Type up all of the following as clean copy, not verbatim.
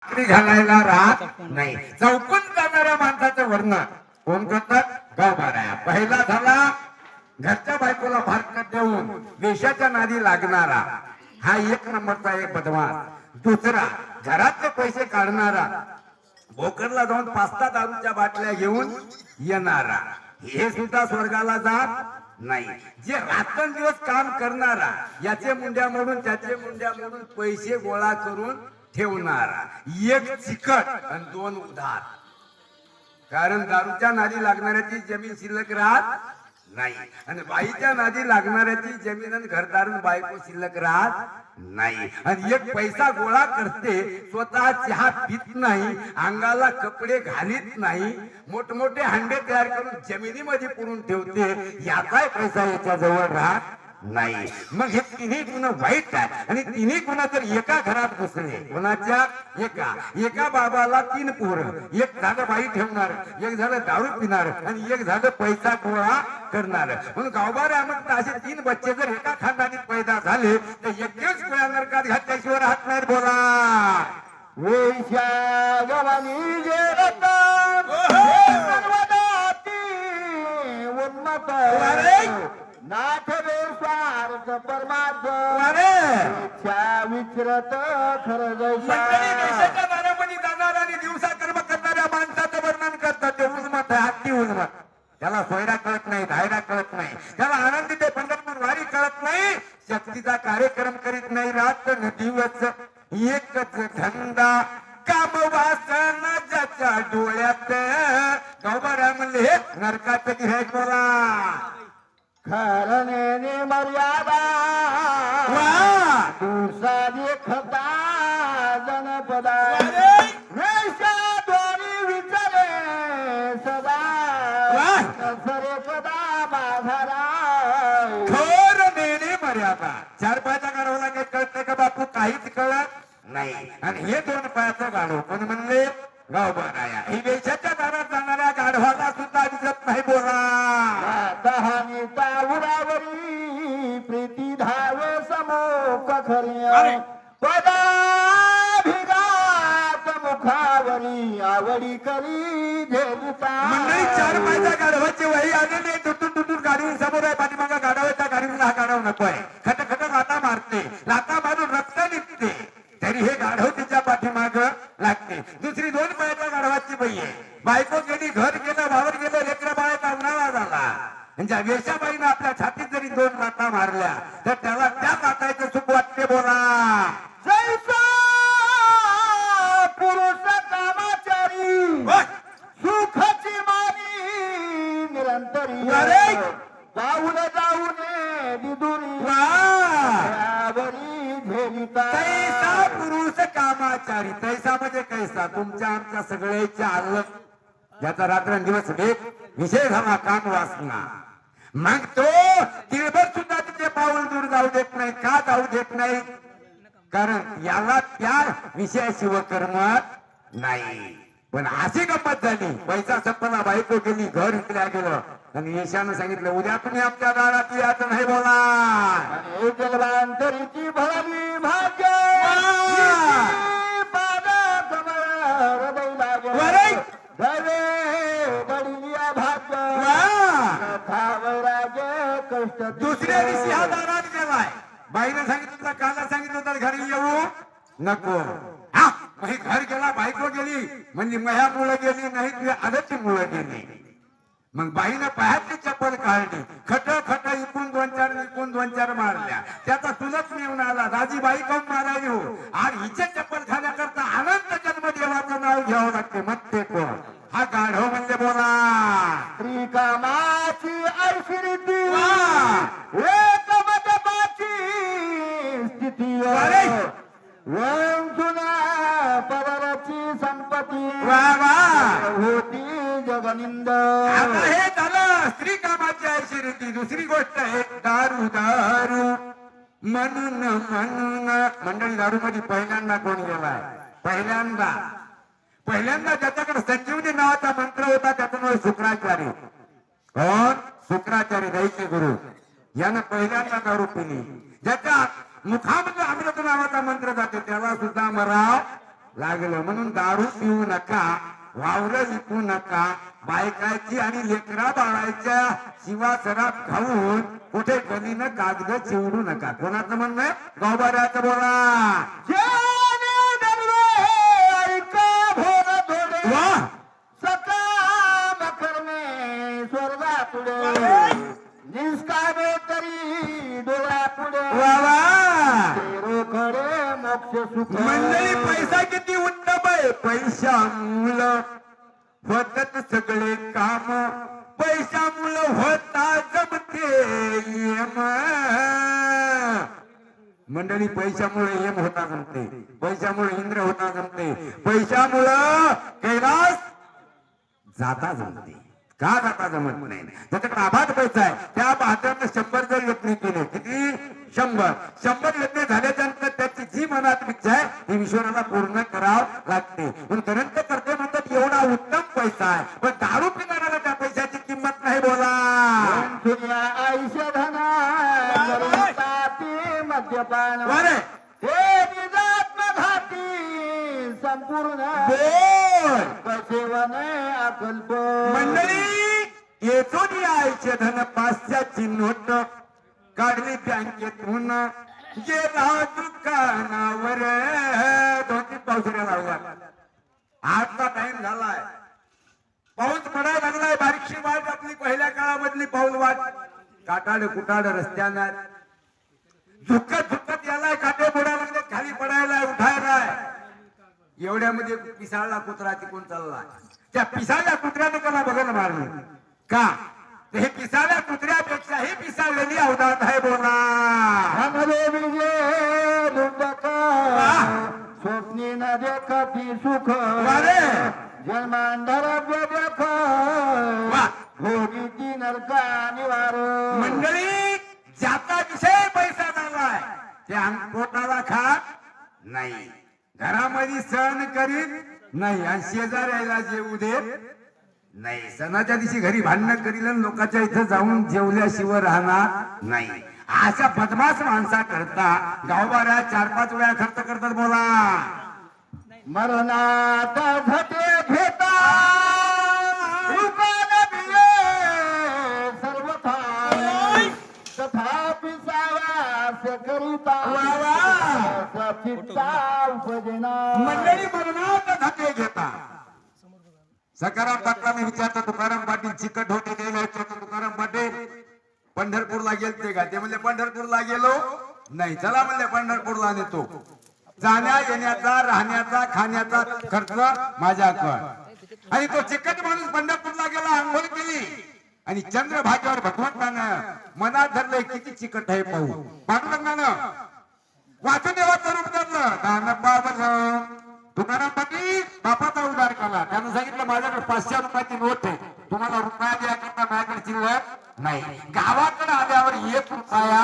घालायला राहत नाही. चौकून जाणाऱ्या माणसाचं वर्णन कोण करतात? गावबारा. पहिला झाला घरच्या बायकोला फारकत देऊन देशाच्या नादी लागणारा, हा एक नंबरचा एक बदमाश. दुसरा घरातले पैसे काढणारा, भोकरला जाऊन 5 दारूच्या बाटल्या घेऊन येणारा, हे सुद्धा स्वर्गाला जात नाही. जे रात्रंदिवस काम करणारा, याचे मुंड्या मोडून त्याचे मुंड्या मोडून पैसे गोळा करून ठेवणारा, एक चिकट आणि 2 उधार. कारण दारूच्या नादी लागणाऱ्याची जमीन शिल्लक राहत नाही आणि बाईच्या नादी लागणाऱ्याची जमीन आणि घरदार बायको शिल्लक राहत नाही. आणि एक पैसा गोळा करते, स्वतः चहा पित नाही, अंगाला कपडे घालीत नाही, मोठमोठे हांडे तयार करून जमिनीमध्ये पुरून ठेवते, याचाही पैसा याच्या जवळ राहत नाही. मग हे तिन्ही गुण वाईट आहे. आणि तिन्ही गुण जर एका घरात बसले, कोणाच्या? एका बाबाला 3 पोरं, एक झालं बाई ठेवणार, एक झालं दारू पिणार आणि एक झालं पैसा गोळा करणार. म्हणून गावबारा मग असे 3 बच्चे जर एका खानदानीत पैदा झाले तर एकच गोळ्या नरकात घातल्याशिवाय राहत नाहीत. बोला वेश्या गवानी जे रतन हे सर्वदाती उन्मत नाथ स्वार्थ परमात्मा विचरत खरं देशाच्या दारामध्ये जाणारा आणि दिवसा कर्म करणाऱ्या माणसाचं वर्णन करतात. ते उन्मत आहे, अति उन्मत. त्याला सोयरा कळत नाही, धायरा कळत नाही, त्याला आनंदी ते पंढरपूर वारी कळत नाही, शक्तीचा कार्यक्रम करीत नाही. रात दिवस एकच धंदा, काम वासना ज्याच्या डोळ्यात. गावबारा म्हणले हे नरकाचं गिऱ्हाईक. बोला खरने मर्यादा तुझा देखता जनपदा दोन्ही विचारे सदा सरे कदा बाजारा. खर नेणे मर्यादा. 4 पायाचा गाढवाला काही कळतंय का बापू? काहीच कळत नाही. आणि हे 2 पायाचं गाढव कोण म्हणले? गावबारा. ही देशाच्या दारात जाणाऱ्या गाढवाला सुद्धा दिसत नाही. बोला दहानी तावरावरी प्रीती धावे समोक खरी पदा भिगात मुखावरी आवडी करी झेलता. मंडळी 4 पायच्या गाढवाची वही आलेली, तुटून गाडी समोर आहे, पाठीमागा गाढव आहे. त्या गाडीला हा गाढव नकोय. खट लाता मारते, लाता मारून रक्त निघते, तरी हे गाढव तिच्या पाठीमाग लागते. दुसरी 2 पायाच्या गाढवाची बाई आहे. बायको गेली, घर गेलं, वावर गेलं, लेकरा बाळाचा उन्हाळा झाला. म्हणजे वेश्याबाईनं आपल्या छातीत जरी 2 लाथा मारल्या तर त्याला त्या लाथाचं सुख वाटते. बोला जैसा पुरुष कामाचारी सुखाची मानी निरंतरी पाऊल जाऊन दिदुरी तैसा पुरुष कामाचारी. तैसा म्हणजे कैसा? तुमच्या आमच्या सगळ्याच्या आलं ज्याचा रात्रंदिवस विषय झाला काम वासना. मग तो तिळभर सुद्धा तिचे पाऊल दूर जाऊ देत नाही. का जाऊ देत नाही? कारण याला त्या विषयाशिवाय करमत नाही. पण अशी गंमत झाली, पैसा संपला, बायको गेली, घर विकल्या गेलं आणि यशानं सांगितलं उद्या तुम्ही आमच्या दारात याच नाही. बोला जलवांतरीची भरली भाग्य दुसऱ्या दिवशी हा दारात गेलाय. बाईने सांगितलं होतं, काला सांगितलं होतं घरी येऊ नको. हा घर गेला, बायको गेली, म्हणजे मह्यामुळे गेली नाही, तुझ्या आदतीमुळे गेली. मग बाईनं पायातली चप्पल काढली, खट इकून 2-4 मारल्या. त्याचा तुलच मिळून आला, दाजीबाई काऊन मारायली हो? आणि हिच्या चप्पल खाण्याकरता अनंत जन्म देवाचं नाव घ्यावं लागते. मग ते कोण? हा गाढव म्हणजे. बोला श्रीकामाची ऐश्वर्यती स्थिती पदराची संपत्ती होती जगनिंद. आता हे झालं स्त्री कामाची ऐश्वर्यती. दुसरी गोष्ट आहे दारू. म्हणून मंडळी दारू मध्ये पहिल्यांदा कोण गेलाय? पहिल्यांदा ज्याच्याकडे संजीवनी नावाचा मंत्र होता त्याचं नाव शुक्राचार्य. कोण? शुक्राचार्य दैत्य गुरु. यानं पहिल्यांदा दारू पिली. ज्याच्या मुखामध्ये अमृत नावाचा मंत्र जाते त्याला सुद्धा मराव लागलं. म्हणून दारू पिऊ नका, वावर विकू नका, बायकाची आणि लेकरा बाळाच्या शिवासरात खाऊन कुठे गलीनं कागद चिवडू नका. कोणाचं म्हणणं आहे? गावबाऱ्याचं बोला. वा स्वर्गा पुढे निष्कामे तरी डोळा पुढे वा खडे मोक्ष सुख. मंडळी पैसा किती उत्तम आहे. पैशामुळं होतात सगळे काम, पैशामुळं होता जमते यम. मंडळी पैशामुळे यम होता जमते, पैशामुळे इंद्र होता जमते, पैशामुळं कैलास जाता जमते. का जाता जमत नाही? त्याच्या ताब्यात पैसा आहे. त्या बहात्तरनं 100 जर यत्न केले, किती? 100 यत्न झाल्याच्या नंतर त्याची जी मनात इच्छा आहे ती ईश्वराला पूर्ण करावं लागते. पण करंत करते म्हणतात एवढा उत्तम पैसा आहे, पण दारू पिणाऱ्याला त्या पैशाची किंमत नाही. बोला. आयुष्य धना मद्यपान अरे हे निजात्मघाती संपूर्ण बोल. सेवन अकल्प. मंडळी येथून यायचे धन 500ची नोट काढली बँकेतून, गेला दुकानावर. 2-3 पावसाळ्या लावल्या. आजचा टाइम झालाय, पाऊस पडायला लागलाय. बारीकशी वाट आपली पहिल्या काळामधली पाऊल वाट. काटाड कुटाड रस्त्यानं झुकत झुकत यालाय, काटे बुडायला लागले, खाली पडायला उठायलाय. एवढ्यामध्ये पिसाळला कुत्रा तिकून चालला. त्या पिसाळ्या कुत्र्याने त्याला बघायला मारलं. का? हे पिसाळ्या कुत्र्यापेक्षा ही पिसाळलेली अवधात आहे. बोला. स्वप्नी न देखती सुख जन्मांधर देख भोगी ती नरका निवार. मंडळी ज्याचा विषय पैसा झालाय ते अंगपोटाला खात नाही, घरामध्ये सण करीत नाही, आणि शेजाऱ्याला जेवू देत नाही. सणाच्या दिवशी घरी भांडणं करील आणि लोकांच्या इथं जाऊन जेवल्याशिवाय राहणार नाही. अशा बदमाश माणसा करता गावबाऱ्या 4-5 वेळा खर्च करतात. बोला. मरणात घटे घेता सर्वथा तथापि सावास करिता चित्ता उपजना. मंडळी मरणात धके घेता. सकाराम पाटलाने विचारता तुकाराम पाटील चिकट होते गेले. तुकाराम पाटील पंढरपूरला गेलते का? ते म्हणले पंढरपूरला गेलो नाही. चला म्हणले पंढरपूरला नेतो. जाण्या येण्याचा राहण्याचा खाण्याचा खर्च माझ्याकडे. आणि तो चिकट माणूस पंढरपूरला गेला, आंघोळ केली आणि चंद्रभागेवर भगवंतानं मनात धरलंय किती चिकट आहे पाहू. पांडुरंगानं वासुदेवाचं रूप धरलं. दानबाबलं तुकाराम पाटील बापाचा उद्धार केला. त्यानं सांगितलं माझ्याकडे 500 रुपयाची नोट आहे, तुम्हाला रुपया द्या करता माझ्याकडे शिल्लक नाही. गावाकडे आल्यावर 1 रुपया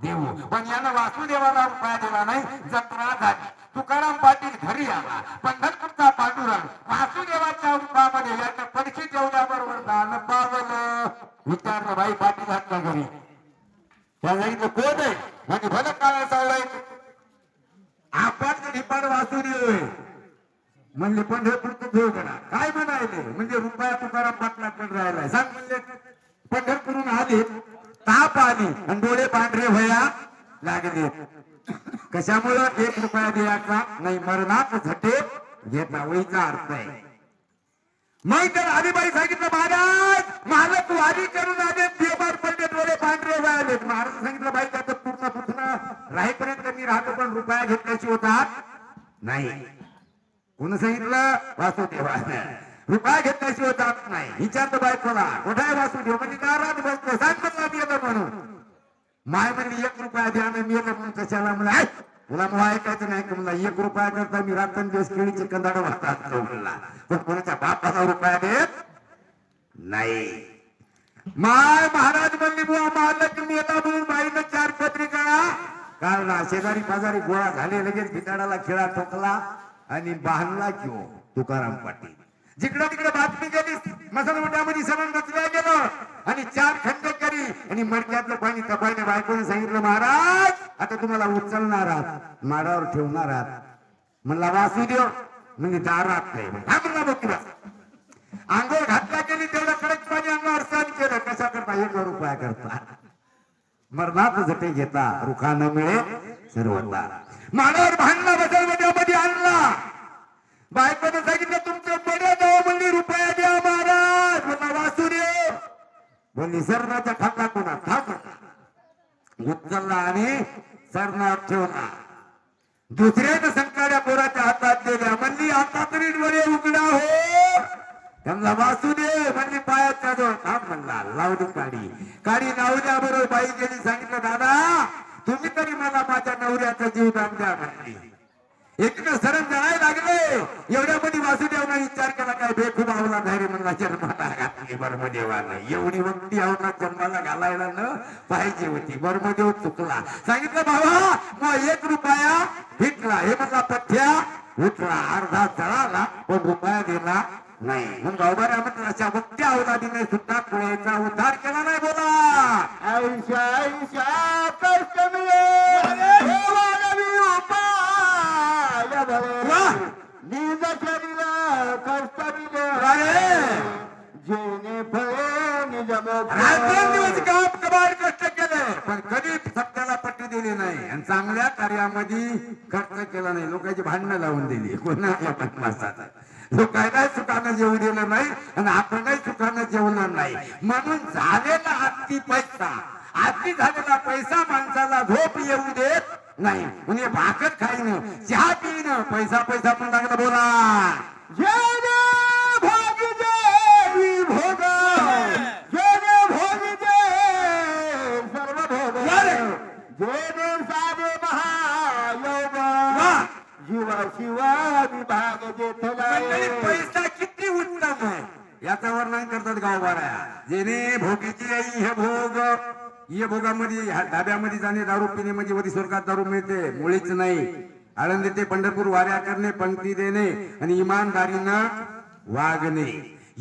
देऊ. पण यानं वासुदेवाला रुपया दिला नाही. जत्रा झाली. तुकाराम पाटील घरी आला. पंढरपूरचा पांडुरंग वासुदेवाच्या रूपामध्ये याच्या परीक्षे जेवल्याबरोबर दान पावलं. विचारलं बाई पाटील हात घरी. त्या सांगितलं कोण आहे? म्हणजे भलं काय चाललंय? आपण ठिपाड वासुदेव म्हणजे पंढरपूरचं देव करा. काय म्हणायले? म्हणजे रुपया तुकाराम पाटलाकडे राहिलाय. सांग म्हणजे पंढरपूरून आले, ताप आली आणि डोळे पांढरे व्हाया लागले. कशामुळं? 1 रुपया द्यायचा नाही, मरणात झटे घेता. वहीचा अर्थ आहे. मग तर आदिबाई सांगितलं महाराज मालक वारी करून आले, देवार पडले, डोळे पांढरे व्हायले. महाराज सांगितलं बाई त्याचं पूर्ण पुथणं राहीपर्यंत मी राहतो, पण रुपया घेतल्याची होतात नाही. कोण सांगितलं? वासुदेवानं. रुपया घेतल्याशी होतात नाही. विचारतो बायकोला कुठे आहे वासुदेव? म्हणजे दारात बसतो. सांग मला मी येतो म्हणून. माय म्हणजे 1 रुपया द्या मी येतो म्हणून. कशाला? म्हणा तुला मग ऐकायचं नाही का? म्हणला 1 रुपया करता मी रात्रंदिवस केळीचे कंदाड वाटतात म्हणला. पण कोणाच्या बापाचा रुपया देत नाही. माय महाराज म्हणली बुवा मालक मी येता म्हणून बाईनं 4 पत्रिका काढला. शेजारी पाजारी गोळा झाले. लगेच भिताडाला खिळा ठोकला आणि बांधला किंवा तुकाराम पाटील. जिकडं तिकडे बातमी गेली. मसलवट्यामध्ये सगळं नचल्या गेलं आणि 4 खंडेकरी आणि मडक्यातलं पाणी तपायने बायकोने सांगितलं महाराज आता तुम्हाला उचलणार आहात, माडावर ठेवणार आहात. म्हणला वासुदेव म्हणजे दारात नाही हा म्हणला बघ तुला आंघोळ घातल्या गेली तेवढं कडक पाणी अंगावर सहन केलं कशा करता 1 रुपया करता मरणात जटे घेता रुखा न मिळे सर्वता मानावर भांडला बदलमध्ये आणला बायकोनं सांगितलं तुमचं बड्या जावं म्हणली रुपया द्या महाराज म्हणला वासुदेव म्हणली सरणाचा खाल्ला कोणा ठाक उचलला आणि सरणात ठेवला दुसऱ्याने संकाड्या पोराच्या हातात दिल्या म्हणली आता तरी डोळे उघडा हो त्यांना वासुदेव म्हणली पायाच्या जवळ थांब म्हणला लावली काडी लावल्या बरोबर बाई गेली सांगितलं दादा तुम्ही तरी मला माझ्या नवऱ्याचा जीवदान द्या म्हणली एकदा सरम जायला लागले एवढ्या मध्ये वासुदेवना विचार केला काय बेखूब आवला धैर्य म्हणला जन्माला घातली बर्मदेवाला एवढी वक्ती आवला जन्माला घालायला न पाहिजे होती बर्मदेव चुकला सांगितलं बाबा मग 1 रुपया फिटला हे म्हणला पथ्या उठला अर्धा जळाला पण रुपया दिला नाही मग गावबाऱ्या म्हटलं अशा वक्ती अवलादीने सुद्धा कुळेचा उद्धार केला नाही बोला आयुष्या आयुष्या कष्ट मिळे नवी उपाय भरे निज शरीर कष्ट मिळे जेणे फळे निज रात्रंदिवस काम कबाड कष्ट केले पण कधी सत्याला पट्टी दिली नाही आणि चांगल्या कार्यामध्ये खर्च केला नाही लोकांची भांडणं लावून दिली कोणाला पण नसतात लोकांना सुखानं जेवू दिलं नाही आणि आपणही सुखानं जेवणार नाही म्हणून झालेला आत्ती झालेला पैसा माणसाला झोप येऊ देत नाही म्हणजे भाकर खाईन चहा पिण पैसा पण लागला बोला जेणे भोगी देवी भोग जेणे भोगी दे सर्व भोग जेणे साधे महायोग जीवा शिवा विभाग मंडळी, पैसा किती उत्तम आहे याचा वर्णन करतात गावबाऱ्या जेणे भोगीची आई हे भोग ये भोगामध्ये धाब्यामध्ये जाणे दारू पिणे म्हणजे वरी स्वर्गात दारू मिळते मुळीच नाही आळंदी ते पंढरपूर वाऱ्या करणे पंक्ती देणे आणि इमानदारीनं वागणे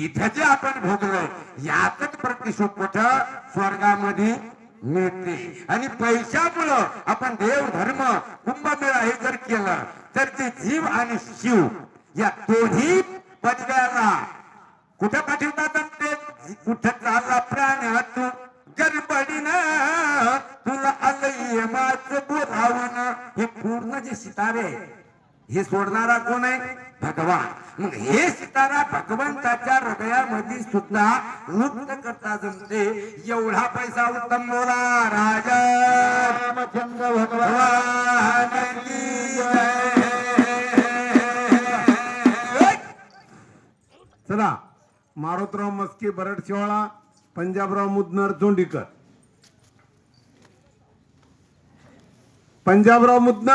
इथे जे आपण भोगलोय यातच प्रतिशोध कुठं स्वर्गामध्ये मिळते आणि पैशामुळं आपण देव धर्म कुंभमेळा हे जर केलं तर ते जीव आणि शिव या दोन्ही पदव्याला कुठं पाठवतात ते कुठं चालला प्राण तू गडबडीनं तुला आलंय माझं बोलावण हे पूर्ण जे सितारे हे सोडणारा कोण आहे भगवान मग हे सितारा भगवंताच्या हृदयामध्ये सुद्धा नृत्य करता जमते एवढा पैसा उत्तम बोला राजा रामचंद्र भगवान की जय. चला मारुतराव मस्के बरड शिवाळा पंजाबराव मुदनर जोंडीकर पंजाबराव मुदनर